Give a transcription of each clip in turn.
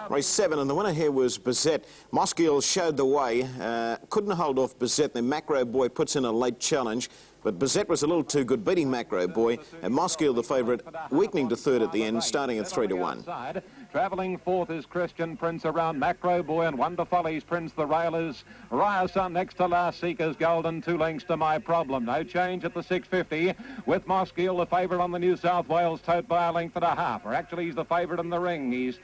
Race 7, and the winner here was Bisette. Mosgiel showed the way, couldn't hold off Bisette. Then Macro Boy puts in a late challenge, but Bisette was a little too good, beating Macro Boy, and Mosgiel, the favourite, weakening to third at the end, starting at 3-1. Travelling fourth is Christian Prince around Macro Boy and Wonder Follies Prince. The railers, Ryerson next to last, Seeker's Golden, 2 lengths to My Problem. No change at the 650 with Mosgiel, the favourite on the New South Wales tote by a length and a half. Or actually, he's the favourite in the ring. He's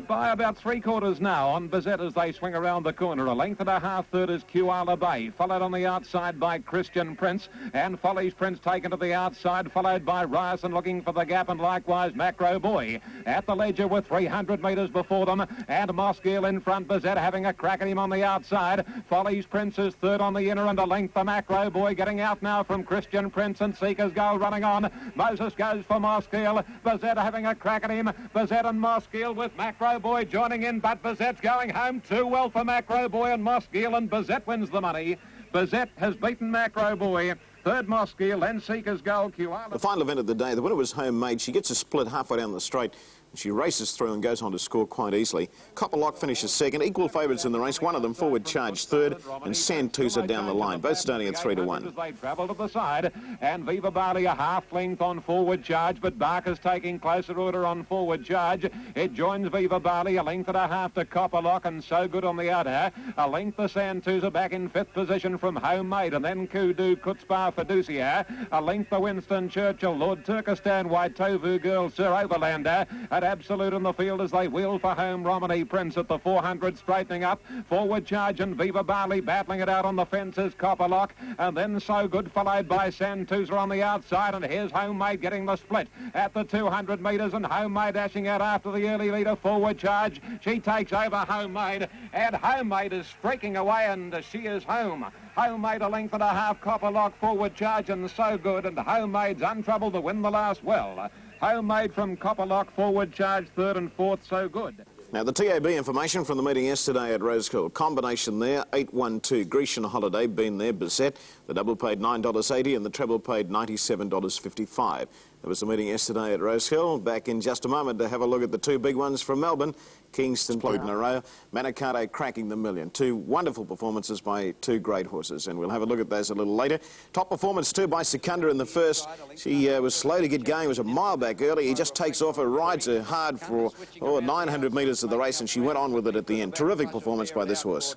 by about 3/4 now on Bisette as they swing around the corner. A length and a half third is Koala Bay, followed on the outside by Christian Prince, and Follies Prince taken to the outside, followed by Ryerson looking for the gap, and likewise Macro Boy at the ledger with 300 metres before them, and Mosgiel in front, Bisette having a crack at him on the outside. Follies Prince is third on the inner, and a length for Macro Boy, getting out now from Christian Prince, and Seeker's Goal running on. Moses goes for Mosgiel, Bisette having a crack at him. Bisette and Mosgiel with Macro Boy joining in, but Bisette's going home too well for Macro Boy and Mosgiel, and Bisette wins the money. Bisette has beaten Macro Boy. Third Mosgiel, then Seeker's Goal. The final event of the day, the winner was Maid. She gets a split halfway down the straight. She races through and goes on to score quite easily. Copperlock finishes second. Equal favourites in the race. One of them Forward Charge third, and Santusa down the line, both starting at 3-1. They travel to the side, and Viva Bali a half length on Forward Charge, but Barker's taking closer order on Forward Charge. It joins Viva Bali, a length and a half to Copperlock, and So Good on the outer. A length to Santusa back in 5th position from Homemade, and then Kudu Kutzbar Fiducia. A length to Winston Churchill, Lord Turkestan, White Tovu Girl, Sir Overlander. At Absolute in the field as they wheel for home. Romney Prince at the 400 straightening up. Forward Charge and Viva Bali battling it out on the fences. Copperlock, and then So Good followed by Santusa on the outside, and here's Homemade getting the split at the 200 metres, and Homemade dashing out after the early leader Forward Charge. She takes over Homemade, and Homemade is streaking away, and she is home. Homemade a length and a half, Copperlock, Forward Charge and So Good, and Homemade's untroubled to win the last well. Homemade from Copperlock, Forward Charge, third and fourth, So Good. Now, the TAB information from the meeting yesterday at Rosehill. Combination there, 812, Grecian Holiday, been there, Bisette. The double paid $9.80 and the treble paid $97.55. There was the meeting yesterday at Rosehill. Back in just a moment to have a look at the 2 big ones from Melbourne. Kingston played in a row. Manikato cracking the million. 2 wonderful performances by 2 great horses, and we'll have a look at those a little later. Top performance too by Secunda in the first. She was slow to get going. It was a mile back early. He just takes off her, rides her hard for 900 metres of the race, and she went on with it at the end. Terrific performance by this horse.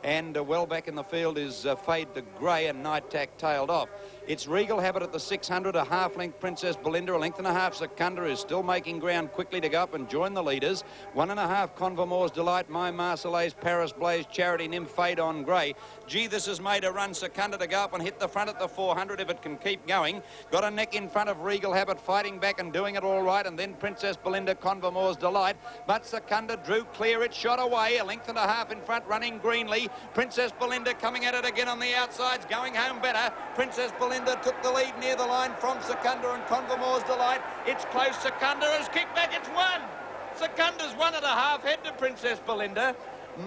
And well back in the field is Fade to Grey, and Night Tack tailed off. It's Regal Habit at the 600, a half-length Princess Belinda, a length and a half Secunda is still making ground quickly to go up and join the leaders. 1.5 Convermore's Delight, My Marseillaise, Paris Blaze, Charity Nymph, Fade on Grey. Gee, this has made a run. Secunda to go up and hit the front at the 400 if it can keep going. Got a neck in front of Regal Habit, fighting back and doing it all right, and then Princess Belinda, Convermore's Delight. But Secunda drew clear. It shot away, a length and a half in front, running greenly. Princess Belinda coming at it again on the outsides, going home better. Princess Belinda took the lead near the line from Secunda and Convermore's Delight. It's close. Secunda has kicked back. It's won. Secunda's 1.5 head to Princess Belinda.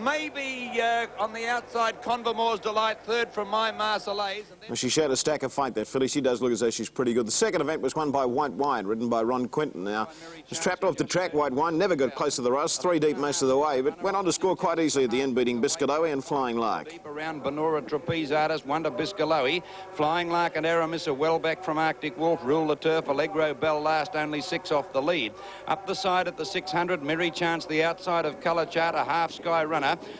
Maybe on the outside, Convermore's Delight, third from My Marseillaise. Well, she showed a stack of fight, that filly. She does look as though she's pretty good. The second event was won by White Wine, ridden by Ron Quinton. Now, was trapped off the track, White Wine, never got close to the race, 3 deep most of the way, but went on to score quite easily at the end, beating Biscaloe and Flying Lark. Deep around Benora, Trapeze Artist, Wonder Biscaloe. Flying Lark and Aramissa well back from Arctic Wolf. Rule the Turf, Allegro Bell last, only 6 off the lead. Up the side at the 600, Merry Chance, the outside of Colour Chart, a half Sky runner.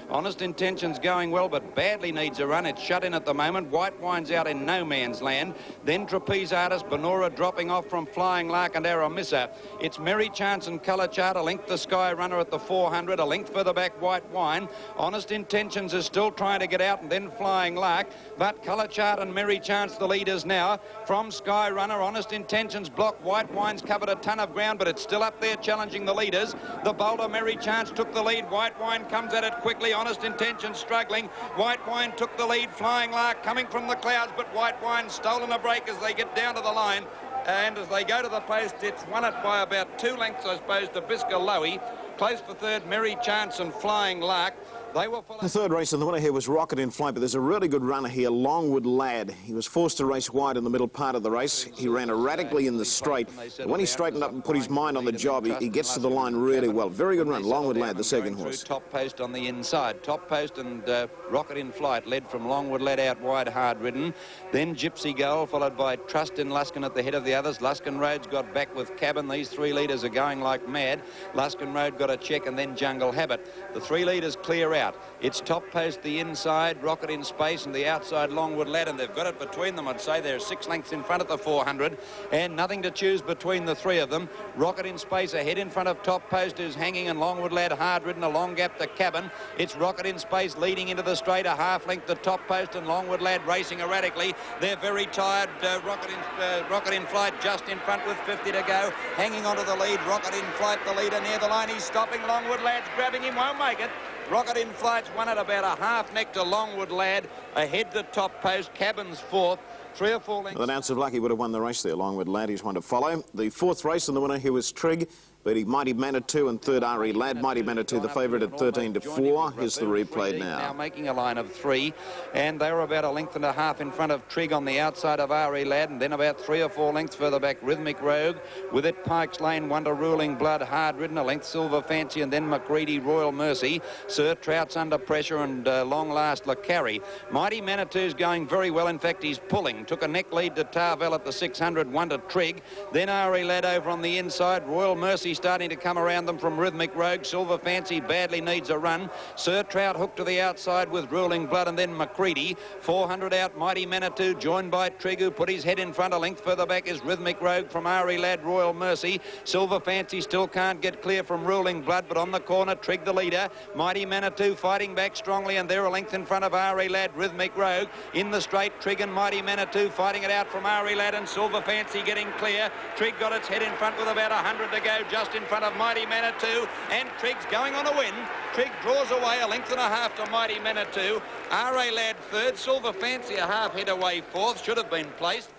Honest Intentions going well, but badly needs a run. It's shut in at the moment. White Wine's out in no man's land. Then Trapeze Artist, Benora dropping off from Flying Lark and Aramissa. It's Merry Chance and Colour Chart, a length the Sky runner at the 400, a length further back White Wine. Honest Intentions is still trying to get out, and then Flying Lark, but Colour Chart and Merry Chance the leaders now. From Sky Runner, Honest Intentions block. White Wine's covered a ton of ground, but it's still up there challenging the leaders. The bolder Merry Chance took the lead. White Wine comes at it quickly. Honest Intentions struggling. White Wine took the lead. Flying Lark coming from the clouds, but White Wine stolen a break as they get down to the line. And as they go to the post, it's won it by about 2 lengths, I suppose, to Biscaloe. Close for third, Merry Chance and Flying Lark. They were followed. The third race in the winner here was Rocket in Flight, but there's a really good runner here, Longwood Lad. He was forced to race wide in the middle part of the race. He ran erratically in the straight, but when he straightened up and put his mind on the job, he gets to the line really well. Very good run, Longwood Lad, the second horse. Top Post on the inside. Top Post and Rocket in Flight led from Longwood Lad out wide, hard ridden. Then Gypsy Goal, followed by Trust in Luskin at the head of the others. Luskin Road's got back with Cabin. These three leaders are going like mad. Luskin Road got a check, and then Jungle Habit. The three leaders clear out. It's Top Post the inside, Rocket in Space, and the outside Longwood Lad, and they've got it between them. I'd say they're 6 lengths in front of the 400, and nothing to choose between the three of them. Rocket in Space ahead in front of Top Post, who's hanging, and Longwood Lad hard ridden, a long gap to Cabin. It's Rocket in Space leading into the straight, a half length to Top Post, and Longwood Lad racing erratically. They're very tired. Rocket in Flight just in front with 50 to go, hanging onto the lead. Rocket in Flight, the leader near the line. He's stopping. Longwood Lad's grabbing him, won't make it. Rocket in Flight's won at about a half neck to Longwood Lad, ahead to Top Post. Cabin's fourth. 3 or 4 lengths. An ounce of luck, he would have won the race there. Longwood Lad, he's one to follow. The fourth race in the winner here was Trig, beating Mighty Manitou and third R.E. Lad. Mighty Manitou, the favourite at 13 to 4. Here's the replay now. Now making a line of 3, and they were about a length and a half in front of Trig on the outside of R.E. Lad, and then about 3 or 4 lengths further back, Rhythmic Rogue. With it, Pikes Lane, Wonder Ruling Blood, hard ridden, a length Silver Fancy, and then McCready, Royal Mercy. Sir Trout's under pressure, and long last LaCarry. Mighty Manitou's going very well. In fact, he's pulling. Took a neck lead to Tarvel at the 600, 1 to Trig. Then R.E. Lad over on the inside. Royal Mercy starting to come around them from Rhythmic Rogue. Silver Fancy badly needs a run. Sir Trout hooked to the outside with Ruling Blood, and then McCready. 400 out, Mighty Manitou, joined by Trig, who put his head in front. A length further back is Rhythmic Rogue from R.E. Lad, Royal Mercy. Silver Fancy still can't get clear from Ruling Blood, but on the corner, Trig the leader. Mighty Manitou fighting back strongly, and they're a length in front of R.E. Lad, Rhythmic Rogue. In the straight, Trig and Mighty Manitou fighting it out from R.E. Lad, and Silver Fancy getting clear. Trig got its head in front with about 100 to go, just in front of Mighty Manitou, and Trig's going on a win. Trig draws away a length and a half to Mighty Manitou. R.A. Lad third, Silver Fancy a half head away fourth, should have been placed.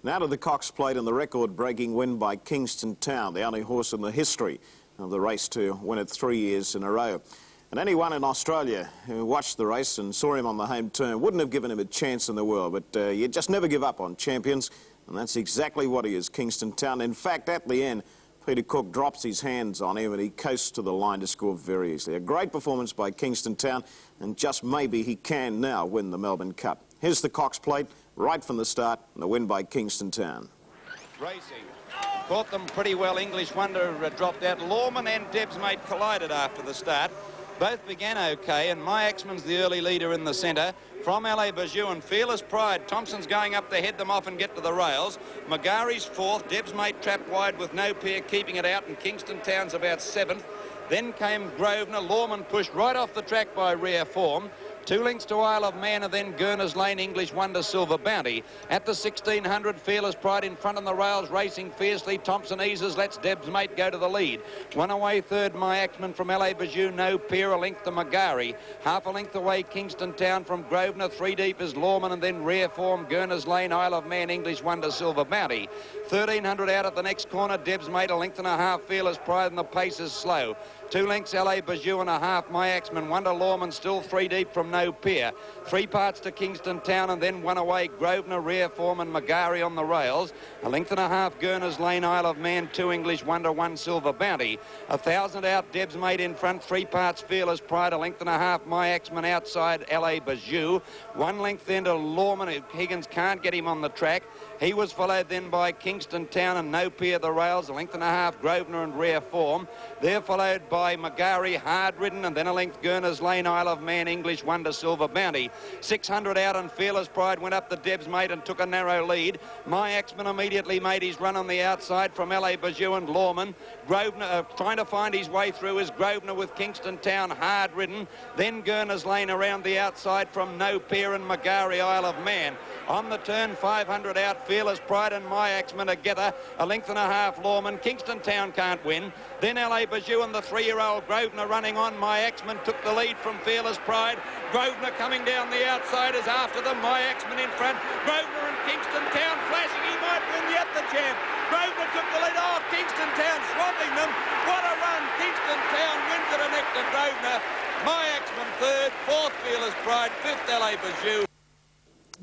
Now to the Cox Plate and the record-breaking win by Kingston Town, the only horse in the history of the race to win it 3 years in a row. And anyone in Australia who watched the race and saw him on the home turn wouldn't have given him a chance in the world, but you just never give up on champions, and that's exactly what he is, Kingston Town. In fact, at the end, Peter Cook drops his hands on him and he coasts to the line to score very easily. A great performance by Kingston Town, and just maybe he can now win the Melbourne Cup. Here's the Cox Plate, right from the start, and the win by Kingston Town. Racing. Caught them pretty well. English Wonder dropped out. Lawman and Deb's Maid collided after the start. Both began okay, and My Axman's the early leader in the centre. From Allez Bijou and Fearless Pride, Thompson's going up to head them off and get to the rails. Magari's fourth, Deb's Mate trapped wide with No Pair keeping it out, and Kingston Town's about seventh. Then came Grosvenor. Lawman pushed right off the track by Rare Form. 2 lengths to Isle of Man, and then Gurner's Lane, English Wonder, Silver Bounty. At the 1600, Fearless Pride in front on the rails, racing fiercely. Thompson eases, lets Deb's Mate go to the lead. 1 away third, My Axman from Allez Bijou, No Pair, a length to Magari. Half a length away, Kingston Town from Grosvenor. 3 deep is Lawman, and then Rare Form, Gurner's Lane, Isle of Man, English Wonder, Silver Bounty. 1300 out at the next corner, Deb's Mate, a length and a half, Fearless Pride, and the pace is slow. 2 lengths, Allez Bijou and a half, My Axman. Wonder Lawman still 3 deep from No Pair. 3 parts to Kingston Town, and then 1 away, Grosvenor, Rare Form, and Magari on the rails. A length and a half, Gurner's Lane, Isle of Man, 2 English Wonder, 1 Silver Bounty. 1,000 out, Deb's Mate in front, 3 parts, Fearless Pride, a length and a half, My Axman outside, Allez Bijou. 1 length then to Lawman. Higgins can't get him on the track. He was followed then by Kingston Town and No Pair the rails, a length and a half, Grosvenor and Rare Form. They're followed by Magari, hard ridden, and then a length, Gurner's Lane, Isle of Man, English Wonder, Silver Bounty. 600 out, and Fearless Pride went up to Deb's Mate and took a narrow lead. My Axman immediately made his run on the outside from Allez Bijou and Lawman. Grosvenor trying to find his way through is Grosvenor with Kingston Town, hard ridden. Then Gurner's Lane around the outside from No Pair and Magari, Isle of Man. On the turn, 500 out, Fearless Pride and My Axman together. A length and a half, Lawman. Kingston Town can't win. Then Allez Bijou and the 3-year-old Grosvenor running on. My Axman took the lead from Fearless Pride. Grosvenor coming down the outside is after them. My Axman in front. Grosvenor and Kingston Town flashing. He might win yet, the champ. Grosvenor took the lead. Oh, Kingston Town swamping them. What a run. Kingston Town wins it a neck to Grosvenor. My Axman third, fourth Fearless Pride, fifth Allez Bijou.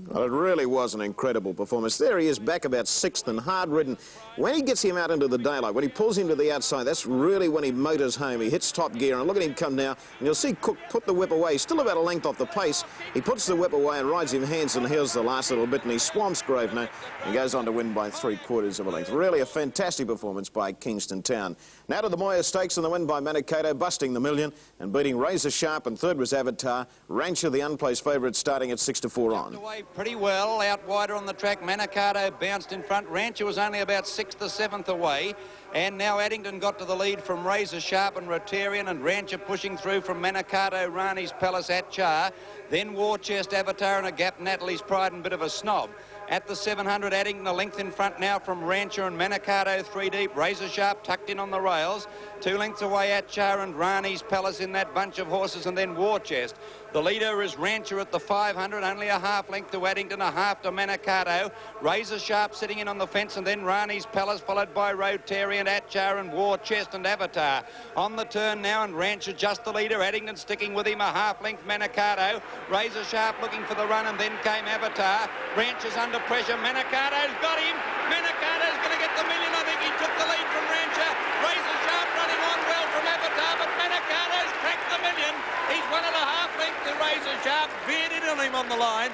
Well, it really was an incredible performance. There he is, back about sixth and hard-ridden. When he gets him out into the daylight, when he pulls him to the outside, that's really when he motors home. He hits top gear, and look at him come now. And you'll see Cook put the whip away. He's still about a length off the pace. He puts the whip away and rides him hands and heels the last little bit, and he swamps Grosvenor and goes on to win by 3/4 of a length. Really a fantastic performance by Kingston Town. Now to the Moir Stakes and the win by Manikato, busting the million and beating Razor Sharp, and third was Avatar. Rancher, the unplaced favourite, starting at 6-4 on. Pretty well, out wider on the track. Manikato bounced in front. Rancher was only about 6th or 7th away. And now Addington got to the lead from Razor Sharp and Rotarian, and Rancher pushing through from Manikato, Rani's Palace, Atchar. Then War Chest, Avatar and a gap, Natalie's Pride and Bit of a Snob. At the 700, Addington a length in front now from Rancher and Manikato, 3 deep. Razor Sharp tucked in on the rails. 2 lengths away, Atchar and Rani's Palace in that bunch of horses, and then War Chest. The leader is Rancher at the 500, only a half length to Addington, a half to Manikato. Razor Sharp sitting in on the fence, and then Rani's Palace, followed by Rotarian, Atchar and War Chest and Avatar. On the turn now, and Rancher just the leader. Addington sticking with him, a half length Manikato. Razor Sharp looking for the run, and then came Avatar. Rancher's under pressure. Manikato's got him. Manikato's going to get the million. I think he took the lead from Rancher. Razor Sharp running on well from Avatar, but Manikato's cracked the million. He's 1.5 lengths to Razor Sharp. Veered in on him on the line.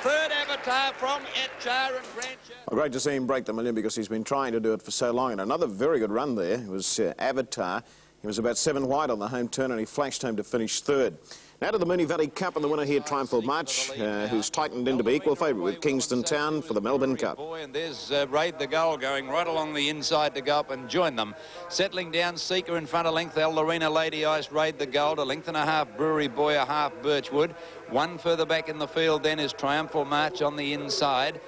Third Avatar from Atchar and Rancher. Well, great to see him break the million, because he's been trying to do it for so long. And another very good run there was Avatar. He was about 7 wide on the home turn, and he flashed home to finish third. Now to the Moonee Valley Cup, and the winner here, Triumphal March, who's tightened in to be equal favourite with Kingston Town for the Melbourne Cup. And there's Raid the Gull going right along the inside to go up and join them. Settling down, Seeker in front, a length, El Lorena, Lady Ice, Raid the Gold, a length and a half, Brewery Boy, a half, Birchwood. One further back in the field then is Triumphal March on the inside.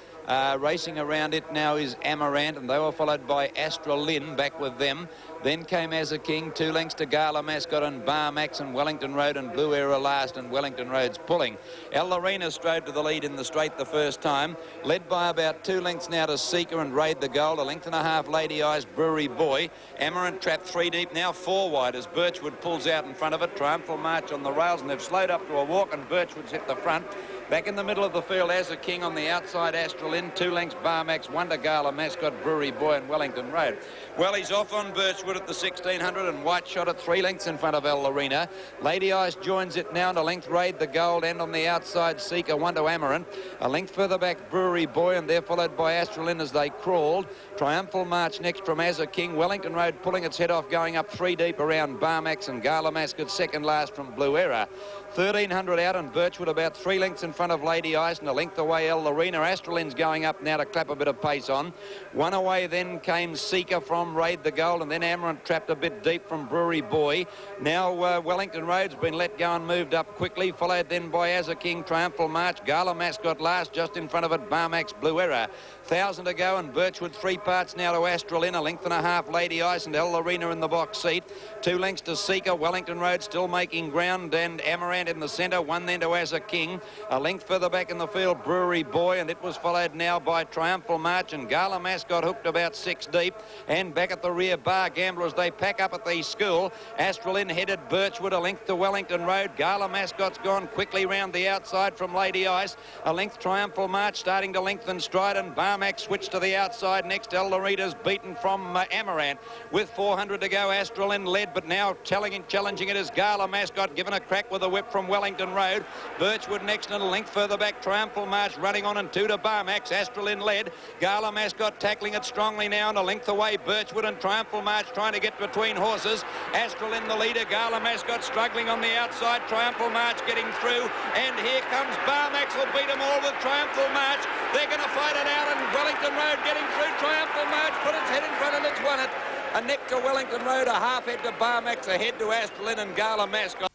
Racing around it now is Amaranth, and they were followed by Astra Lynn back with them. Then came As a King, 2 lengths to Gala Mascot and Bar Max and Wellington Road, and Blue Era last, and Wellington Road's pulling. El Lorena strode to the lead in the straight the first time, led by about 2 lengths now to Seeker and Raid the Gold, a length and a half Lady Eyes, Brewery Boy. Amaranth trapped 3 deep, now 4 wide as Birchwood pulls out in front of it. Triumphal March on the rails, and they've slowed up to a walk, and Birchwood's hit the front. Back in the middle of the field, As a King on the outside, Astral in, 2 lengths, Bar Max, 1 to Gala Mascot, Brewery Boy and Wellington Road. Well, he's off on Birchwood at the 1600, and White Shot at 3 lengths in front of El Lorena. Lady Ice joins it now, and a length Raid the Gold, and on the outside Seeker, 1 to Amaranth. A length further back, Brewery Boy, and they're followed by Astral in as they crawled. Triumphal March next from As a King. Wellington Road pulling its head off, going up 3 deep around Bar Max, and Gala Mascot second last from Blue Era. 1300 out, and Birchwood about 3 lengths in front of Lady Ice, and a length away El Lorena. Astralin's going up now to clap a bit of pace on. 1 away then came Seeker from Raid the Gold, and then Amaranth trapped a bit deep from Brewery Boy. Now Wellington Road's been let go and moved up quickly, followed then by As a King, Triumphal March, Gala Mascot last, just in front of it Bar Max, Blue Era. 1,000 to go, and Birchwood 3 parts now to Astralin, a length and a half Lady Ice, and El Lorena in the box seat. 2 lengths to Seeker, Wellington Road still making ground, and Amaranth in the centre. 1 then to As a King. A length further back in the field, Brewery Boy, and it was followed now by Triumphal March, and Gala Mascot hooked about 6 deep. And back at the rear, Bar Gambler as they pack up at the school. Astralin headed Birchwood, a length to Wellington Road. Gala Mascot's gone quickly round the outside from Lady Ice. A length Triumphal March starting to lengthen stride, and Barmax switched to the outside. Next, El Lorena's beaten from Amaranth. With 400 to go, Astralin led, but now challenging it is Gala Mascot, given a crack with a whip from Wellington Road. Birchwood next, and a length further back, Triumphal March running on, and 2 to Barmax. Astralin led. Gala Mascot tackling it strongly now, and a length away, Birchwood and Triumphal March trying to get between horses. Astralin the leader, Gala Mascot struggling on the outside, Triumphal March getting through, and here comes Barmax, will beat them all with Triumphal March. They're going to fight it out, and Wellington Road getting through. Triumphal March put its head in front, and it's won it. A neck to Wellington Road, a half head to Barmax, a head to Astralin and Gala Mascot.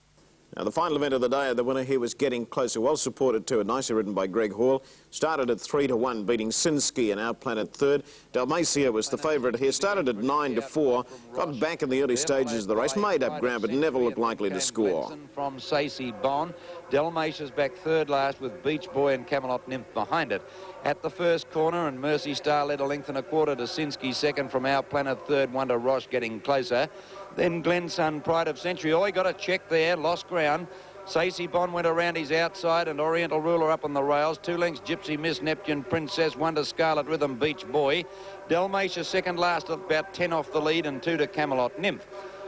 Now, the final event of the day, the winner here was Getting Closer, well supported too, and nicely ridden by Greg Hall. Started at 3-1, beating Sinski and Our Planet third. Dalmacia was the favourite here. Started at 9-4, got back in the early stages of the race, made up ground, but never looked likely to score. From Stacey Bond. Dalmatia's back third last with Beach Boy and Camelot Nymph behind it. At the first corner, and Mercy Star led a length and a quarter to Sinski second, from Our Planet third, Wonder Roche Getting Closer. Then Glensun, Pride of Century. Oh, he got a check there, lost ground. Stacey Bond went around his outside, and Oriental Ruler up on the rails. 2 lengths, Gypsy Miss, Neptune Princess, Wonder Scarlet Rhythm, Beach Boy. Dalmatia second last, about 10 off the lead, and 2 to Camelot Nymph.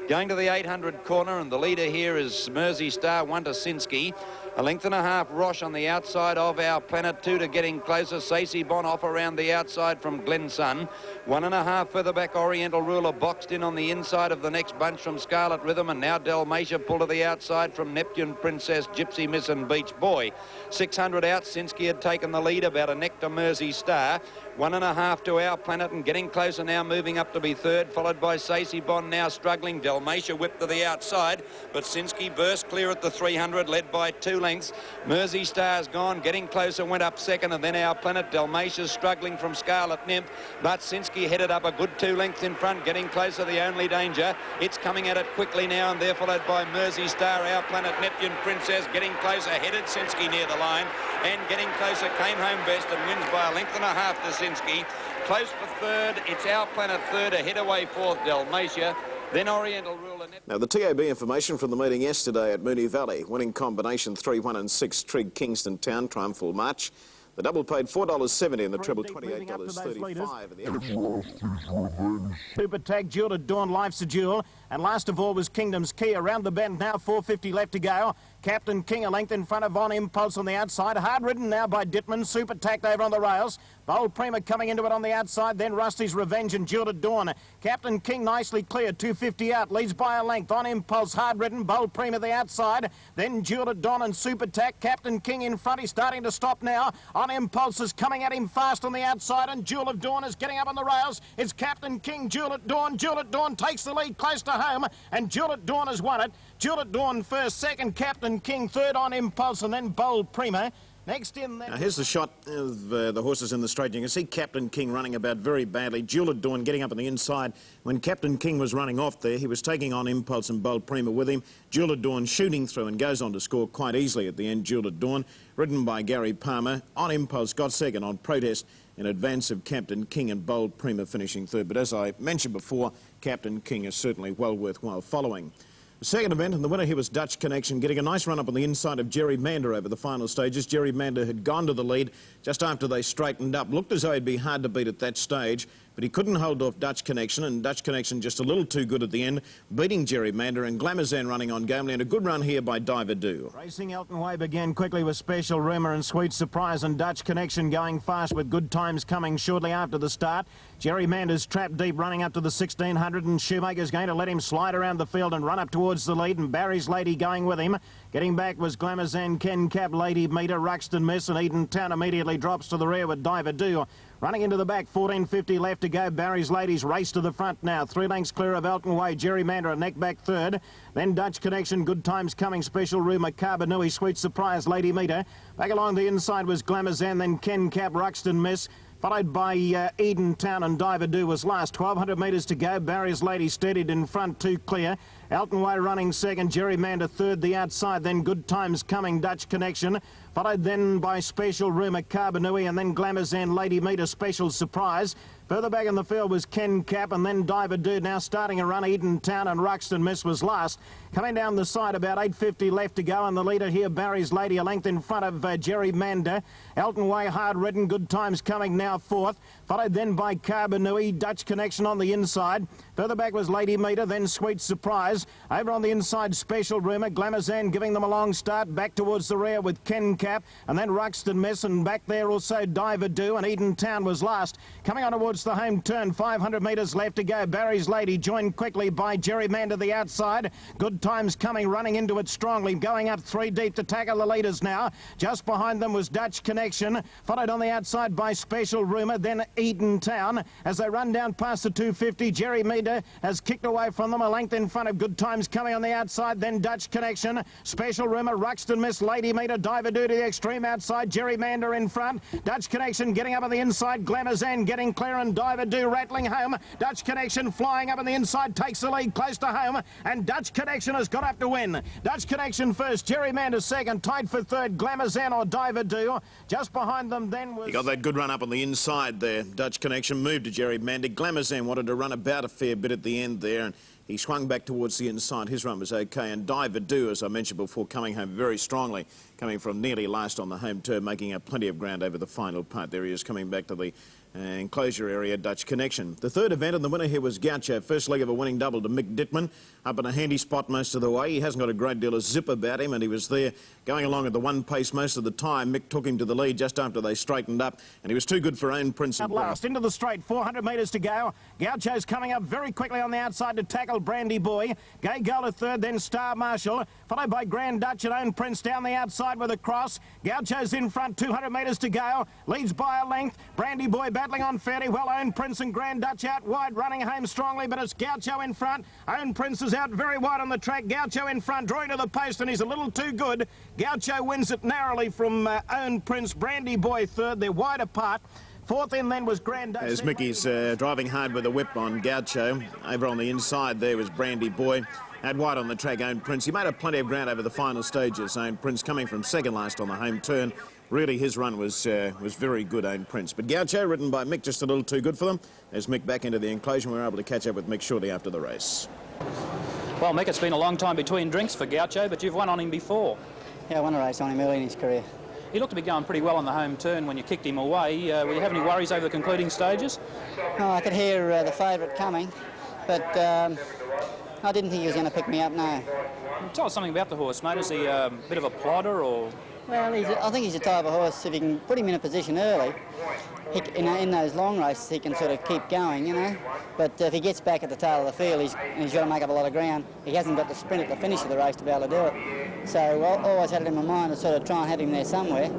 Going to the 800 corner, and the leader here is Mersey Star, 1 to Sinski. A length and a half, Roche on the outside of Our Planet, 2 to Getting Closer. Stacey Bond off around the outside from Glensun. 1.5 further back, Oriental Ruler boxed in on the inside of the next bunch from Scarlet Rhythm, and now Dalmatia pulled to the outside from Neptune Princess, Gypsy Miss and Beach Boy. 600 out, Sinski had taken the lead, about a neck to Mersey Star. 1.5 to Our Planet, and Getting Closer now moving up to be third, followed by Stacey Bond now struggling. Dalmatia whipped to the outside, but Sinski burst clear at the 300, led by 2 lengths. Mersey Star's gone. Getting Closer went up second, and then Our Planet. Dalmatia's struggling from Scarlet Nymph, but Sinski headed up a good 2 lengths in front. Getting Closer the only danger. It's coming at it quickly now, and they're followed by Mersey Star, Our Planet, Neptune Princess. Getting Closer headed Sinski near the line, and Getting Closer came home best and wins by a length and a half to Sinski. Close for third, it's Our Planet third, ahead away fourth, Dalmatia. Then Oriental Ruler. Now, the TAB information from the meeting yesterday at Moonee Valley. Winning combination 3, 1 and 6, Trig, Kingston Town, Triumphal March. The double paid $4.70 and the treble $28.35. Super Tag, Duel At Dawn, Life's a Jewel. And last of all was Kingdom's Key. Around the bend now, 4.50 left to go. Captain King a length in front of On Impulse on the outside. Hard ridden now by Dittman. Super tacked over on the rails. Bold Prima coming into it on the outside. Then Rusty's Revenge and Duel At Dawn. Captain King nicely clear. 2.50 out. Leads by a length. On Impulse hard ridden. Bold Prima the outside. Then Duel At Dawn and Super Tack. Captain King in front. He's starting to stop now. On Impulse is coming at him fast on the outside. And Duel At Dawn is getting up on the rails. It's Captain King. Duel At Dawn. Duel At Dawn takes the lead close to home. And Duel At Dawn has won it. Duel At Dawn first, second Captain King, third On Impulse, and then Bold Prima. Next in there. Now here's the shot of the horses in the straight. You can see Captain King running about very badly. Duel At Dawn getting up on the inside. When Captain King was running off there, he was taking On Impulse and Bold Prima with him. Duel At Dawn shooting through and goes on to score quite easily at the end. Duel At Dawn, ridden by Gary Palmer. On Impulse got second on protest in advance of Captain King, and Bold Prima finishing third. But as I mentioned before, Captain King is certainly well worthwhile following. The second event, and the winner here was Dutch Connection, getting a nice run up on the inside of Jerry Mander over the final stages. Jerry Mander had gone to the lead just after they straightened up. Looked as though he'd be hard to beat at that stage, but he couldn't hold off Dutch Connection, and Dutch Connection just a little too good at the end, beating Jerry Mander, and Glamazan running on gamely, and a good run here by Diver Do. Racing Elton Way began quickly with Special Rumour and Sweet Surprise, and Dutch Connection going fast with Good Times coming shortly after the start. Jerry Mander's trapped deep running up to the 1600, and Shoemaker's going to let him slide around the field and run up towards the lead, and Barry's Lady going with him. Getting back was Glamazan, Ken Cap, Lady Meter, Ruxton Miss, and Eden Town immediately drops to the rear with Diver Do. Running into the back, 14.50 left to go. Barry's Ladies race to the front now. 3 lengths clear of Elton Way. Jerry Mander a neck back third. Then Dutch Connection, Good Times coming. Special Rumour, Carbanui, Sweet Surprise, Lady Meter. Back along the inside was Glamazan, then Ken Cap, Ruxton Miss. Followed by Eden Town, and Diver Do was last. 1,200 metres to go. Barry's Lady steadied in front, 2 clear. Elton Way running second. Jerry Mander third, the outside. Then Good Times coming, Dutch Connection. Followed then by Special Rumour, Carbanui, and then Glamazan, Lady Meter, Special Surprise. Further back in the field was Ken Cap, and then Diver Do now starting a run. Eden Town and Ruxton Miss was last. Coming down the side, about 8.50 left to go, and the leader here, Barry's Lady, a length in front of Jerry Mander. Elton Way hard ridden, Good Times coming now fourth. Followed then by Carbanui, Dutch Connection on the inside. Further back was Lady Meter, then Sweet Surprise. Over on the inside, Special Rumour, Glamazan giving them a long start. Back towards the rear with Ken Cap, and then Ruxton Miss, and back there also Diver Do, and Eden Town was last. Coming on towards the home turn, 500 metres left to go. Barry's Lady joined quickly by Jerry Mander the outside. Good Times coming, running into it strongly, going up 3 deep to tackle the leaders now. Just behind them was Dutch Connection, followed on the outside by Special Rumour, then Eden Town. As they run down past the 250, Jerry Mander has kicked away from them, a length in front of Good Good Times coming on the outside, then Dutch Connection. Special Rumour, Ruxton Miss, Lady Meter, Diver Do to the extreme outside. Gerrymander in front. Dutch Connection getting up on the inside. Glamazan getting clear and Diver Do rattling home. Dutch Connection flying up on the inside, takes the lead close to home. And Dutch Connection has got up to win. Dutch Connection first, Gerrymander second, tied for third, Glamazan or Diver Do. Just behind them then was... He got that good run up on the inside there. Dutch Connection moved to Gerrymander. Glamazan wanted to run about a fair bit at the end there, and he swung back towards the inside. His run was okay, and Diver Do, as I mentioned before, coming home very strongly, coming from nearly last on the home turn, making up plenty of ground over the final part. There he is coming back to the enclosure area, Dutch Connection. The third event, and the winner here was Gaucho. First leg of a winning double to Mick Dittman, up in a handy spot most of the way. He hasn't got a great deal of zip about him, and he was there going along at the one pace most of the time. Mick took him to the lead just after they straightened up, and he was too good for Own Prince. At last, into the straight, 400 metres to go. Gaucho's coming up very quickly on the outside to tackle Brandy Boy. Gay Girl to third, then Star Marshal, followed by Grand Dutch and Own Prince down the outside with a cross. Gaucho's in front, 200 metres to go. Leads by a length. Brandy Boy battling on fairly well. Own Prince and Grand Dutch out wide, running home strongly, but it's Gaucho in front. Own Prince is out very wide on the track. Gaucho in front, drawing to the post, and he's a little too good. Gaucho wins it narrowly from Own Prince. Brandy Boy third. They're wide apart. Fourth in then was Grand Dutch. As Mickey's driving hard with a whip on Gaucho. Over on the inside there was Brandy Boy. Out wide on the track, Own Prince. He made up plenty of ground over the final stages. Own Prince coming from second last on the home turn. Really, his run was very good, Own Prince. But Gaucho, ridden by Mick, just a little too good for them. As Mick back into the enclosure, we were able to catch up with Mick shortly after the race. Well, Mick, it's been a long time between drinks for Gaucho, but you've won on him before. Yeah, I won a race on him early in his career. He looked to be going pretty well on the home turn when you kicked him away. Were you having any worries over the concluding stages? No, I could hear the favourite coming, but I didn't think he was going to pick me up, no. Tell us something about the horse, mate. Is he a bit of a plodder or...? Well, I think he's a type of horse, if you can put him in a position early, in those long races, he can sort of keep going, you know. But if he gets back at the tail of the field, he's got to make up a lot of ground. He hasn't got the sprint at the finish of the race to be able to do it. So I always had it in my mind to sort of try and have him there somewhere.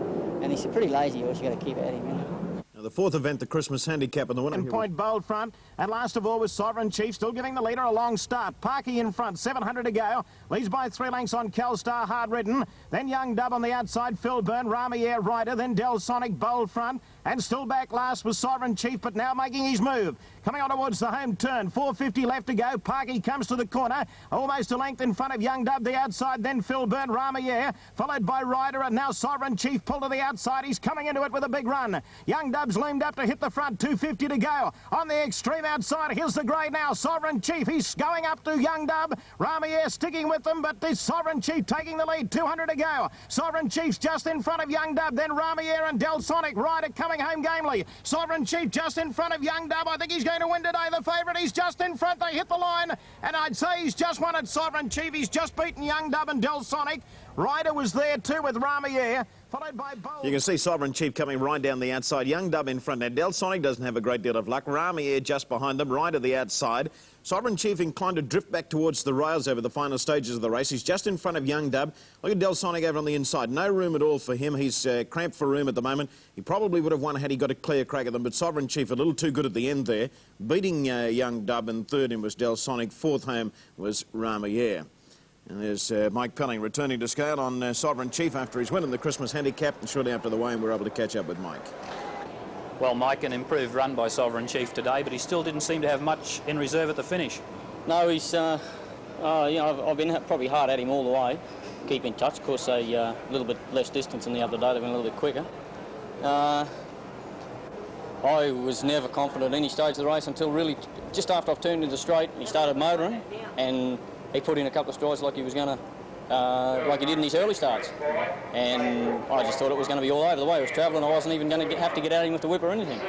And he's a pretty lazy horse, you've got to keep at him, you know. Now, the fourth event, the Christmas Handicap, and the winner. Point bold front, and last of all was Sovereign Chief, still giving the leader a long start. Parky in front, 700 to go. Leads by 3 lengths on Kelstar, hard ridden. Then Young Dub on the outside, Phil Byrne, Ramier Rider, then Del Sonic, bold front. And still back last was Sovereign Chief, but now making his move. Coming on towards the home turn, 450 left to go. Parky comes to the corner, almost a length in front of Young Dub, the outside, then Phil Byrne, Ramier, followed by Rider, and now Sovereign Chief pulled to the outside. He's coming into it with a big run. Young Dub's loomed up to hit the front, 250 to go. On the extreme outside, here's the grey now, Sovereign Chief. He's going up to Young Dub. Ramier sticking with them, but this Sovereign Chief taking the lead, 200 to go. Sovereign Chief's just in front of Young Dub, then Ramier and Del Sonic. Rider coming home gamely. Sovereign Chief just in front of Young Dub. I think he's going to win today, the favourite. He's just in front. They hit the line, and I'd say he's just won at Sovereign Chief. He's just beaten Young Dub and Del Sonic. Rider was there too with Ramier, followed by Bold. You can see Sovereign Chief coming right down the outside. Young Dub in front. Now, Del Sonic doesn't have a great deal of luck. Ramier just behind them. Rider the outside. Sovereign Chief inclined to drift back towards the rails over the final stages of the race. He's just in front of Young Dub. Look at Del Sonic over on the inside. No room at all for him. He's cramped for room at the moment. He probably would have won had he got a clear crack at them, but Sovereign Chief a little too good at the end there. Beating Young Dub, and third in was Del Sonic. Fourth home was Ramier. And there's Mike Pelling returning to scale on Sovereign Chief after his win in the Christmas Handicap, and shortly after the weigh-in we're able to catch up with Mike. Well, Mike, an improved run by Sovereign Chief today, but he still didn't seem to have much in reserve at the finish. No, he's, you know, I've been probably hard at him all the way. Keep in touch, of course, a little bit less distance than the other day. They've been a little bit quicker. I was never confident at any stage of the race until really just after I've turned into straight, he started motoring, and he put in a couple of strides like he was going to, like he did in his early starts. And I just thought it was going to be all over. The way he was travelling, I wasn't even going to have to get at him with the whip or anything.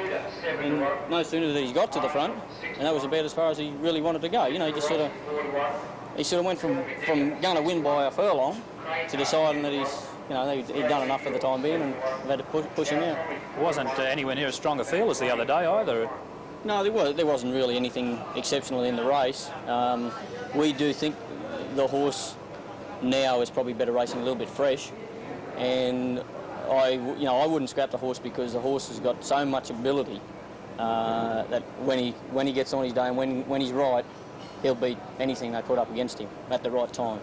And no sooner that he got to the front, and that was about as far as he really wanted to go. You know, he just sort of went from going to win by a furlong to deciding that he'd done enough for the time being, and had to push him out. It wasn't anywhere near as strong a field as the other day either. No, there wasn't really anything exceptional in the race. We do think the horse now is probably better racing a little bit fresh, and I wouldn't scrap the horse because the horse has got so much ability that when he gets on his day and when he's right, he'll beat anything they put up against him at the right time.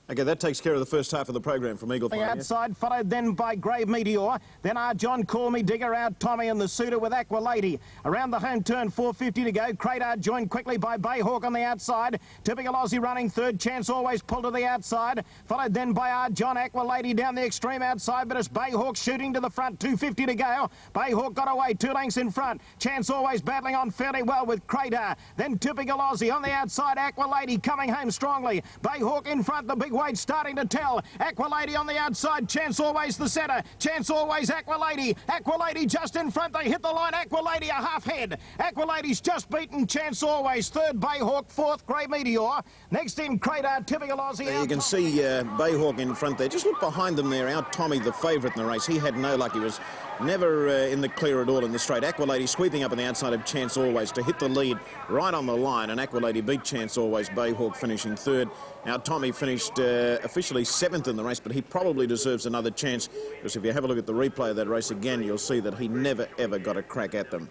Okay, that takes care of the first half of the program from Eagle Farm. The outside, followed then by Grave Meteor. Then John Call Me Digger out Tommy and the suitor with Aqua Lady. Around the home turn, 4.50 to go. Cradar joined quickly by Bayhawk on the outside. Typical Aussie running third. Chance Always pulled to the outside. Followed then by John Aqua Lady down the extreme outside, but it's Bayhawk shooting to the front. 2.50 to go. Bayhawk got away, 2 lengths in front. Chance Always battling on fairly well with Cradar. Then Typical Aussie on the outside. Aqua Lady coming home strongly. Bayhawk in front. The big weight starting to tell. Aqua Lady on the outside. Chance Always the centre. Chance Always Aqua Lady. Aqua Lady just in front. They hit the line. Aqua Lady a half head. Aqua Lady's just beaten Chance Always. Third Bayhawk. Fourth Grey Meteor. Next in Cradar. Typical Aussie. There you can see Bayhawk in front there. Just look behind them there. Out Tommy, the favourite in the race. He had no luck. He was never in the clear at all in the straight. Aqua Lady sweeping up on the outside of Chance Always to hit the lead right on the line, and Aqua Lady beat Chance Always. Bayhawk finishing third. Now Tommy finished officially 7th in the race, but he probably deserves another chance, because if you have a look at the replay of that race again, you'll see that he never ever got a crack at them.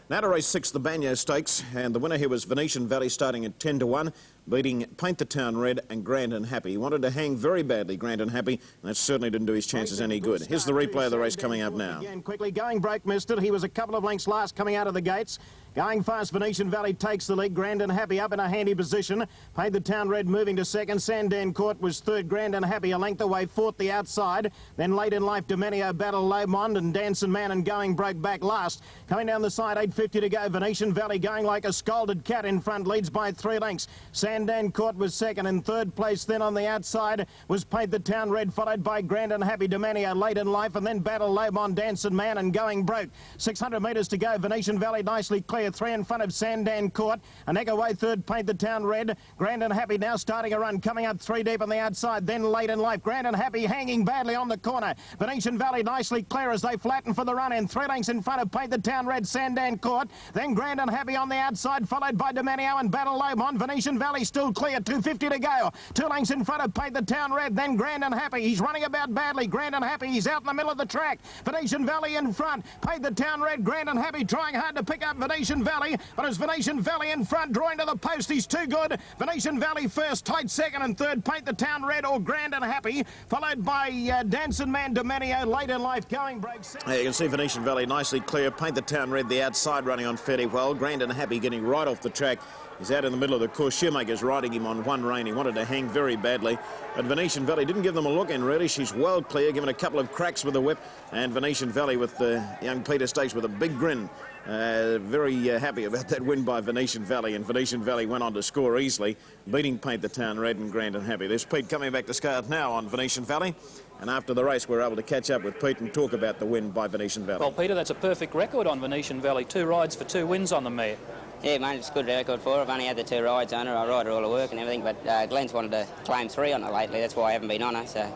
Now to race 6, the Banyo Stakes, and the winner here was Venetian Valley, starting at 10 to 1, beating Paint the Town Red and Grand and Happy. He wanted to hang very badly, Grand and Happy, and that certainly didn't do his chances any good. Here's the replay of the race coming up now. Again, quickly, Going Broke missed it. He was a couple of lengths last coming out of the gates. Going fast, Venetian Valley takes the lead. Grand and Happy up in a handy position. Paid the Town Red moving to second. Sandan Court was third. Grand and Happy a length away, fourth the outside. Then late in life, Domenio Battle Lomond and Dancing Man and Going Broke back last. Coming down the side, 8.50 to go. Venetian Valley going like a scalded cat in front, leads by 3 lengths. Sandan Court was second. In third place then on the outside was Paid the Town Red, followed by Grand and Happy, Domenio late in life, and then Battle Lomond, Dancing Man and Going Broke. 600 metres to go. Venetian Valley nicely clear. 3 in front of Sandan Court. A neck away third, Paint the Town Red. Grand and Happy now starting a run, coming up 3 deep on the outside. Then late in life, Grand and Happy hanging badly on the corner. Venetian Valley nicely clear as they flatten for the run in. 3 lengths in front of Paint the Town Red, Sandan Court. Then Grand and Happy on the outside, followed by Domenio and Battle Lomond. Venetian Valley still clear, 2.50 to go. 2 lengths in front of Paint the Town Red. Then Grand and Happy. He's running about badly. Grand and Happy, he's out in the middle of the track. Venetian Valley in front. Paint the Town Red. Grand and Happy trying hard to pick up Venetian Valley, but it's Venetian Valley in front, drawing to the post. He's too good. Venetian Valley first, tight second and third. Paint the Town Red or Grand and Happy, followed by Dancing Man, Domenio, late in life, Going Broke. There you can see Venetian Valley nicely clear. Paint the Town Red, the outside, running on fairly well. Grand and Happy getting right off the track. He's out in the middle of the course. Shoemaker's riding him on one rein. He wanted to hang very badly, but Venetian Valley didn't give them a look in, really. She's well clear, given a couple of cracks with the whip, and Venetian Valley with young Peter Stakes with a big grin. Very happy about that win by Venetian Valley, and Venetian Valley went on to score easily, beating Paint the Town Red and Grand and Happy. There's Pete coming back to Scout now on Venetian Valley, and after the race we're able to catch up with Pete and talk about the win by Venetian Valley. Well, Peter, that's a perfect record on Venetian Valley. 2 rides for 2 wins on the mare. Yeah, mate, it's a good record for her. I've only had the 2 rides on her. I ride her all the work and everything, but Glenn's wanted to claim 3 on her lately. That's why I haven't been on her, so...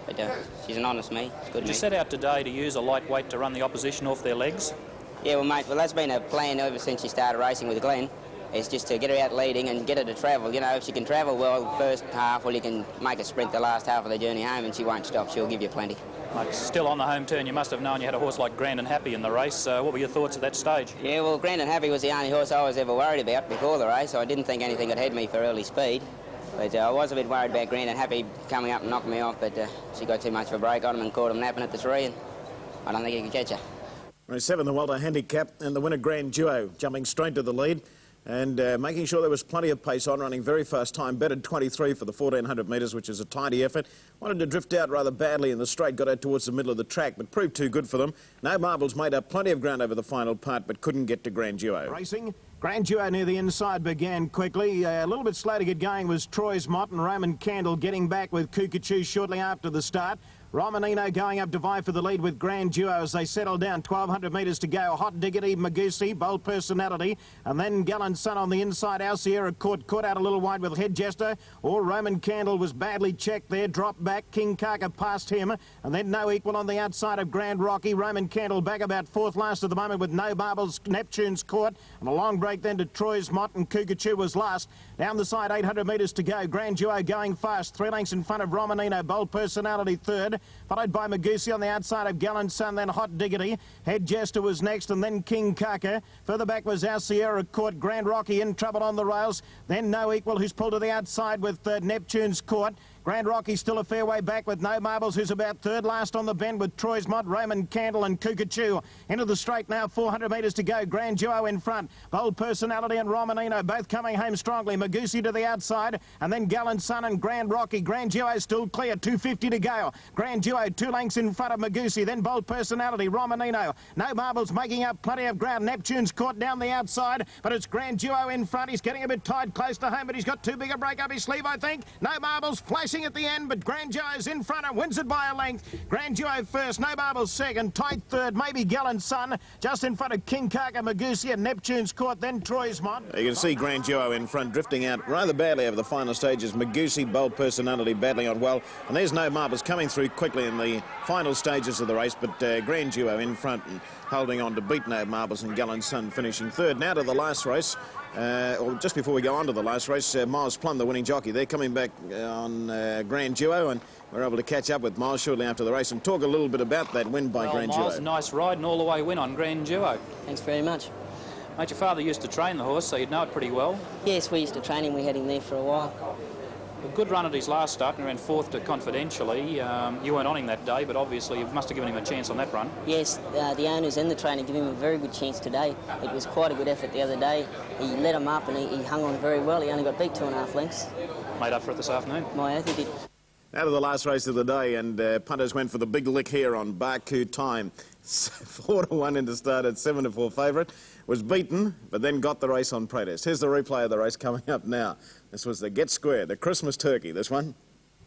But she's an honest me. It's good. Did you set out today to use a lightweight to run the opposition off their legs? Yeah, well, mate, that's been a plan ever since she started racing with Glenn. It's just to get her out leading and get her to travel. You know, if she can travel well first half, well, you can make her sprint the last half of the journey home and she won't stop. She'll give you plenty. Like, still on the home turn, you must have known you had a horse like Grand and Happy in the race. What were your thoughts at that stage? Yeah, well, Grand and Happy was the only horse I was ever worried about before the race, so I didn't think anything would head me for early speed. But I was a bit worried about Grand and Happy coming up and knocking me off, but she got too much of a break on him and caught him napping at the 3, and I don't think he could catch her. Race 7, the Welter Handicap, and the winner Grande Duo, jumping straight to the lead and making sure there was plenty of pace on, running very fast time, betted 23 for the 1400 metres, which is a tidy effort. Wanted to drift out rather badly in the straight, got out towards the middle of the track, but proved too good for them. No Marbles made up plenty of ground over the final part, but couldn't get to Grande Duo. Racing. Grande Duo near the inside began quickly. A little bit slow to get going was Troy's Mott, and Roman Candle getting back with Cuckoo shortly after the start. Romanino going up to vie for the lead with Grande Duo as they settle down. 1,200 metres to go. Hot Diggity, Magoosey, Bold Personality, and then Gallant Sun on the inside. Alciera caught out a little wide with Head Jester, or Roman Candle was badly checked there. Dropped back. King Kaka passed him, and then No Equal on the outside of Grand Rocky. Roman Candle back about 4th last at the moment with No Marbles. Neptune's caught, and a long break then to Troy's Mott, and Cuckoo was last. Down the side, 800 metres to go. Grande Duo going fast. 3 lengths in front of Romanino. Bold Personality third. followed by Magoosey on the outside of Gallant Son, then Hot Diggity. Head Jester was next, and then King Kaka. Further back was our Sierra Court. Grand Rocky in trouble on the rails. Then No Equal, who's pulled to the outside with Neptune's Court. Grand Rocky still a fair way back with No Marbles, who's about third last on the bend with Troy's Mott, Roman Candle and Cuckachoo. Into the straight now, 400 metres to go. Grand Duo in front. Bold Personality and Romanino both coming home strongly. Magoosey to the outside, and then Gallant Son and Grand Rocky. Grand Duo still clear, 250 to go. Grand Duo 2 lengths in front of Magoosey, then Bold Personality, Romanino. No Marbles making up plenty of ground. Neptune's caught down the outside, but it's Grand Duo in front. He's getting a bit tight close to home, but he's got too big a break up his sleeve, I think. No Marbles flashing at the end, but Grand Duo's in front and wins it by a length. Grand Duo first, No Marbles second, tight third, maybe Gallant Son, just in front of King Kaka, Magoosey and Neptune's Court, then Troy's Mott. You can see Grand Duo in front, drifting out rather badly over the final stages. Magoosey, Bold Personality battling on well, and there's No Marbles coming through quickly in the final stages of the race, but Grand Duo in front and holding on to beat No Marbles, and Gallant Son finishing third. Now to the last race. Or just before we go on to the last race, Miles Plum, the winning jockey, they're coming back on Grand Duo, and we're able to catch up with Miles shortly after the race and talk a little bit about that win by Grand Duo. Miles, nice ride and all-the-way win on Grand Duo. Thanks very much. Mate, your father used to train the horse, so you'd know it pretty well. Yes, we used to train him. We had him there for a while. A good run at his last start and ran fourth to Confidentially. You weren't on him that day, but obviously you must have given him a chance on that run. Yes, the owners and the trainer give him a very good chance today. It was quite a good effort the other day. He let him up and he hung on very well. He only got beat 2.5 lengths. Made up for it this afternoon. My oath, he did. Out of the last race of the day, and punters went for the big lick here on Barcoo Time. 4-1 into start at 7-4 favourite. Was beaten, but then got the race on protest. Here's the replay of the race coming up now. This was the Get Square, the Christmas turkey, this one.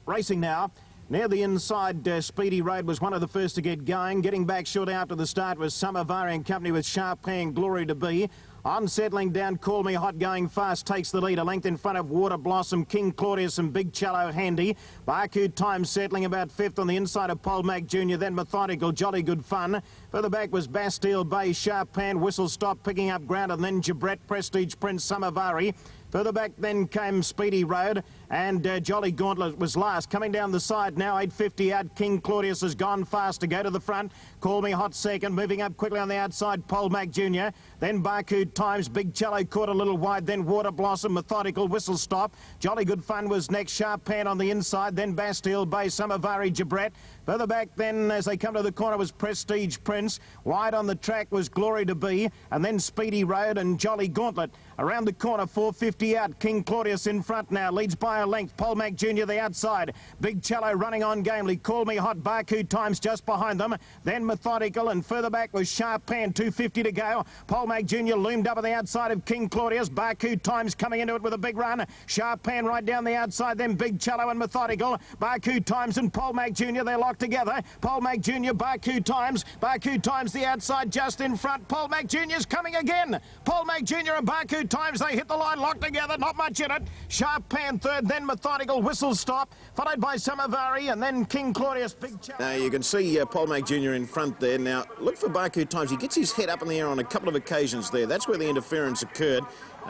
Racing now. Near the inside, Speedy Road was one of the first to get going. Getting back shortly after the start was Samavari in company with Sharp Paying Glory to Be. On settling down, Call Me Hot going fast takes the lead. A length in front of Water Blossom, King Claudius and Big Cello Handy. Barcoo Time settling about fifth on the inside of Pole Mac Jr. Then Methodical, Jolly Good Fun. Further back was Bastille Bay, Sharp Pan, Whistle Stop picking up ground, and then Gibret, Prestige Prince, Samavari. Further back then came Speedy Road, and Jolly Gauntlet was last. Coming down the side now, 850 out. King Claudius has gone fast to go to the front. Call Me Hot second, moving up quickly on the outside, Pole Mac Jr. Then Barcoo Times, Big Cello caught a little wide, then Water Blossom, Methodical, Whistle Stop. Jolly Good Fun was next, Sharp Pan on the inside, then Bastille Bay, Samavari, Gibret. Further back then, as they come to the corner, was Prestige Prince. Wide on the track was Glory to Be, and then Speedy Road and Jolly Gauntlet. Around the corner, 450 out. King Claudius in front now, leads by a length. Pole Mac Jr. the outside. Big Cello running on gamely. Call Me Hot, Barcoo Times just behind them. Then Methodical, and further back was Sharp Pan, 250 to go. Pole Mac Jr. loomed up on the outside of King Claudius. Barcoo Times coming into it with a big run. Sharp Pan right down the outside, then Big Cello and Methodical. Barcoo Times and Pole Mac Jr. they're locked together. Pole Mac Jr., Barcoo Times. Barcoo Times the outside just in front. Pole Mac Jr.'s coming again. Pole Mac Jr. and Barcoo Times, they hit the line locked together. Not much in it. Sharp Pan third, then Methodical, Whistle Stop, followed by Samavari, and then King Claudius, Big Cello. Now you can see Pole Mac Jr. in front there. Now look for Barcoo Times. He gets his head up in the air on a couple of occasions there. That's where the interference occurred.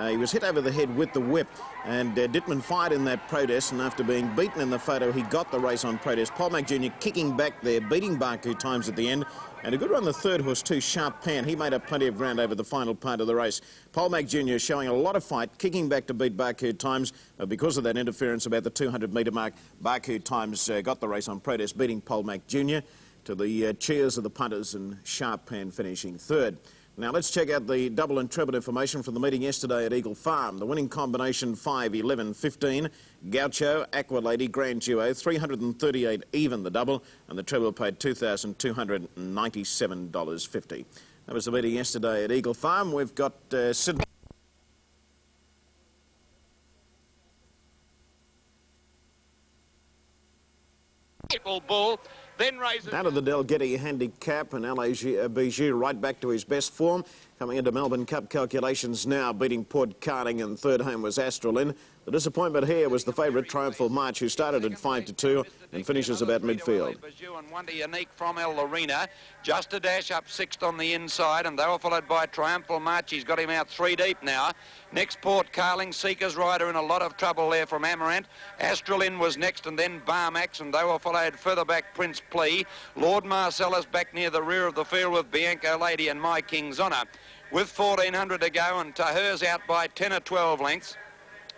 He was hit over the head with the whip, and Dittman fired in that protest, and after being beaten in the photo, he got the race on protest. Pole Mac Jr. kicking back there, beating Barcoo Times at the end, and a good run the third horse too, Sharp Pan. He made up plenty of ground over the final part of the race. Pole Mac Jr. showing a lot of fight, kicking back to beat Barcoo Times. Because of that interference about the 200-metre mark, Barcoo Times got the race on protest, beating Pole Mac Jr. to the cheers of the punters, and Sharp Pan finishing third. Now let's check out the double and treble information from the meeting yesterday at Eagle Farm. The winning combination 5, 11, 15. Gaucho, Aqua Lady, Grand Duo, 338 even the double, and the treble paid $2,297.50. That was the meeting yesterday at Eagle Farm. We've got Sydney. Bull. Then raises Out of the Delgetty handicap, and Allez Bijou right back to his best form. Coming into Melbourne Cup calculations now, beating Port Carding, and third home was Astral in. The disappointment here was the favourite Triumphal March, who started at 5-2 and finishes about midfield. Allez Bijou and Wonder Unique from El Arena. Just a dash up sixth on the inside, and they were followed by Triumphal March. He's got him out 3 deep now. Next, Port Carling, Seeker's Rider in a lot of trouble there from Amaranth. Astralin was next, and then Barmax, and they were followed further back Prince Plea. Lord Marcellus back near the rear of the field with Bianco Lady and My King's Honour. With 1400 to go, and Taher's out by 10 or 12 lengths.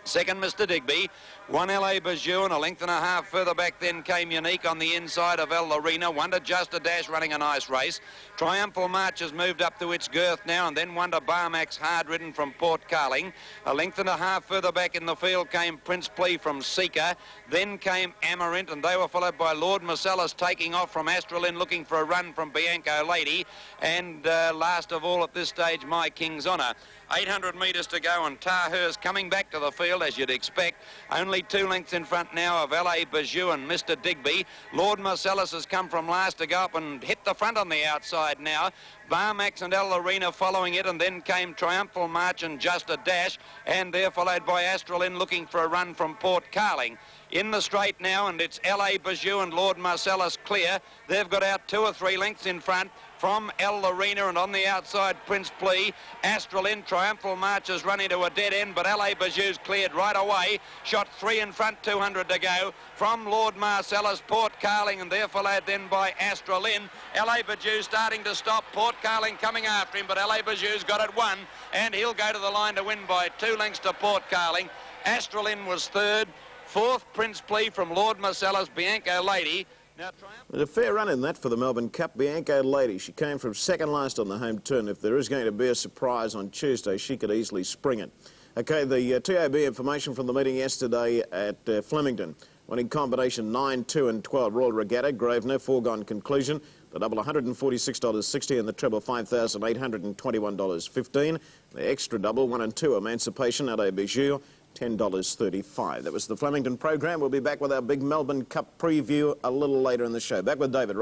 Second, Mr. Digby. One Allez Bijou, and a length and a half further back then came Unique on the inside of El Arena. Wonder Just a Dash running a nice race. Triumphal March has moved up to its girth now, and then Wonder Barmax hard ridden from Port Carling. A length and a half further back in the field came Prince Plea from Seeker. Then came Amaranth, and they were followed by Lord Marcellus taking off from Astralin, looking for a run from Bianco Lady. And last of all at this stage, My King's Honour. 800 metres to go, and Taher's coming back to the field as you'd expect. Only 2 lengths in front now of Allez Bijou and Mr. Digby. Lord Marcellus has come from last to go up and hit the front on the outside now. Barmax and El Arena following it, and then came Triumphal March and Just a Dash, and they're followed by Astralin looking for a run from Port Carling. In the straight now, and it's Allez Bijou and Lord Marcellus clear. They've got out 2 or 3 lengths in front from El Arena, and on the outside Prince Plea. Astralin, Triumphal March is running to a dead end, but Allez Bijou's cleared right away. Shot 3 in front, 200 to go from Lord Marcellus, Port Carling, and they're followed then by Astralin. Allez Bijou starting to stop, Port Carling coming after him, but Allez Bijou's got it 1, and he'll go to the line to win by 2 lengths to Port Carling. Astralin was third. Fourth, Prince Plea from Lord Marcellus, Bianco Lady. There's a fair run in that for the Melbourne Cup. Bianco Lady, she came from second last on the home turn. If there is going to be a surprise on Tuesday, she could easily spring it. Okay, the TAB information from the meeting yesterday at Flemington. Winning combination 9, 2 and 12. Royal Regatta, Grosvenor, foregone conclusion. The double $146.60 and the treble $5,821.15. The extra double 1 and 2 Emancipation, Allez Bijou, $10.35. That was the Flemington program. We'll be back with our big Melbourne Cup preview a little later in the show. Back with David.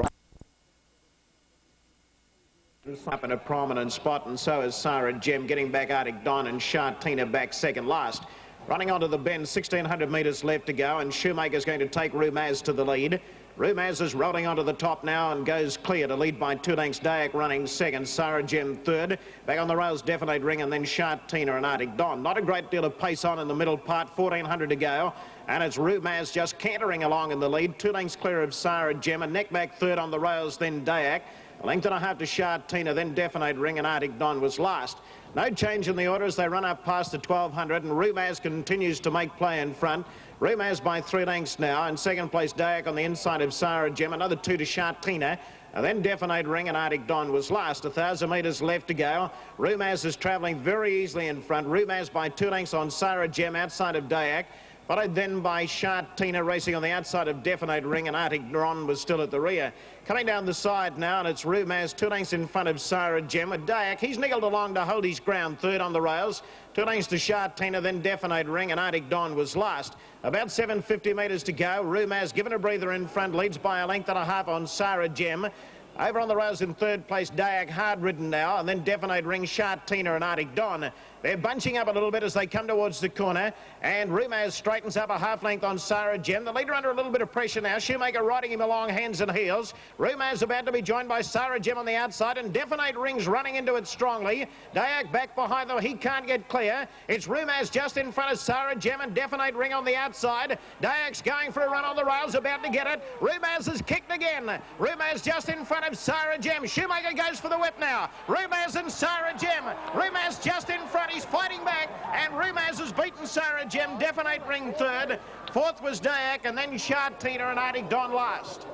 Up in a prominent spot, and so is Sarah Gem, getting back Arctic Dawn, and Shartina back second last. Running onto the bend, 1,600 metres left to go, and Shoemaker's going to take Rumaz to the lead. Rumaz is rolling onto the top now and goes clear to lead by 2 lengths. Dayak running second, Sarah Gem third. Back on the rails, Definite Ring, and then Shartina and Arctic Dawn. Not a great deal of pace on in the middle part, 1,400 to go. And it's Rumaz just cantering along in the lead. 2 lengths clear of Sarah Gem, and neck back third on the rails, then Dayak. A length and a half to Shartina, then Definite Ring, and Arctic Dawn was last. No change in the order as they run up past the 1,200, and Rumaz continues to make play in front. Rumaz by 3 lengths now. In second place, Dayak on the inside of Sarah Gem. Another 2 to Shartina. And then Definite Ring and Arctic Dawn was last. 1,000 metres left to go. Rumaz is travelling very easily in front. Rumaz by 2 lengths on Sarah Gem outside of Dayak. Followed then by Shartina racing on the outside of Definite Ring, and Arctic Dawn was still at the rear. Coming down the side now, and it's Rumaz 2 lengths in front of Sarah Gem. With Dayak, he's niggled along to hold his ground, third on the rails. 2 lengths to Shartina, then Definite Ring, and Arctic Dawn was last. About 750 metres to go. Rumaz given a breather in front, leads by a length and a half on Sarah Gem. Over on the rails in third place, Dayak hard ridden now, and then Definite Ring, Shartina and Arctic Dawn. They're bunching up a little bit as they come towards the corner, and Rumaz straightens up a half length on Sarah Gem. The leader under a little bit of pressure now. Shoemaker riding him along hands and heels. Rumaz about to be joined by Sarah Gem on the outside, and Definite Ring's running into it strongly. Dayak back behind them. He can't get clear. It's Rumaz just in front of Sarah Gem and Definite Ring on the outside. Dayak's going for a run on the rails, about to get it. Rumaz has kicked again. Rumaz just in front of Sarah Gem. Shoemaker goes for the whip now. Rumaz and Sarah Gem. Rumaz just in front. He's fighting back, and Rumaz has beaten Sarah Gem. Definite Ring third. Fourth was Dayak, and then Shartina and Arctic Dawn last.